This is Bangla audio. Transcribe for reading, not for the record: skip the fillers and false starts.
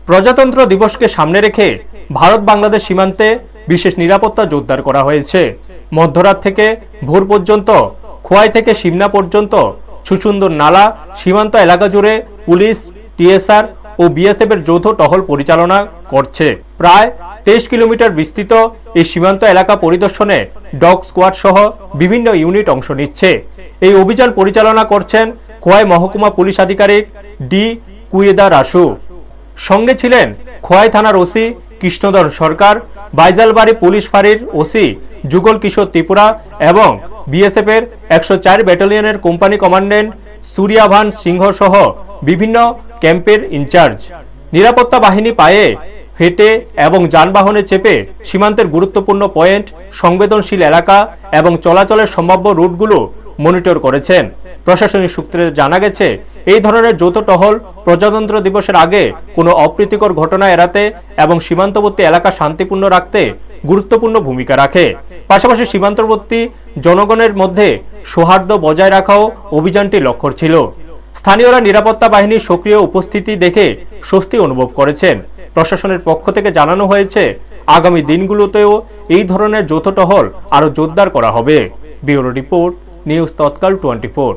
প্রজাতন্ত্র দিবসকে সামনে রেখে ভারত বাংলাদেশ সীমান্তে বিশেষ নিরাপত্তা জোরদার করা হয়েছে। মধ্যরাত থেকে ভোর পর্যন্ত খোয়াই থেকে সিমনা পর্যন্ত ছুচুন্দর নালা সীমান্ত এলাকা জুড়ে পুলিশ, টিএসআর ও বিএসএফ এর যৌথ টহল পরিচালনা করছে। প্রায় 23 কিলোমিটার বিস্তৃত এই সীমান্ত এলাকা পরিদর্শনে ডগ স্কোয়াড সহ বিভিন্ন ইউনিট অংশ নিচ্ছে। এই অভিযান পরিচালনা করছেন খোয়াই মহকুমা পুলিশ আধিকারিক ডি কুয়েদা রাসু। সঙ্গে ছিলেন খোয়াই থানার ওসি কৃষ্ণধর সরকার, বাইজালবাড়ি পুলিশ ফাঁড়ির ওসি যুগল কিশোর ত্রিপুরা এবং বিএসএফ এর 104 ব্যাটালিয়নের কোম্পানি কমান্ডেন্ট সূর্যাভান সিংহ সহ বিভিন্ন ক্যাম্পের ইনচার্জ। নিরাপত্তা বাহিনী পায়ে হেঁটে এবং যানবাহনে চেপে সীমান্তের গুরুত্বপূর্ণ পয়েন্ট, সংবেদনশীল এলাকা এবং চলাচলের সম্ভাব্য রুটগুলো মনিটর করেছেন। প্রশাসনিক সূত্রে জানা গেছে, এই ধরনের যৌথ টহল প্রজাতন্ত্র দিবসের আগে কোনো অপ্রীতিকর ঘটনা এড়াতে এবং সীমান্তবর্তী এলাকা শান্তিপূর্ণ রাখতে গুরুত্বপূর্ণ ভূমিকা রাখে। পাশাপাশি সীমান্তবর্তী জনগণের মধ্যে সৌহার্দ্য বজায় রাখাও অভিযানটির লক্ষ্য ছিল। স্থানীয়রা নিরাপত্তা বাহিনীর সক্রিয় উপস্থিতি দেখে স্বস্তি অনুভব করেছেন। প্রশাসনের পক্ষ থেকে জানানো হয়েছে, আগামী দিনগুলোতেও এই ধরনের যৌথ টহল আরো জোরদার করা হবে। ব্যুরো রিপোর্ট, নিউজ তৎকাল 24।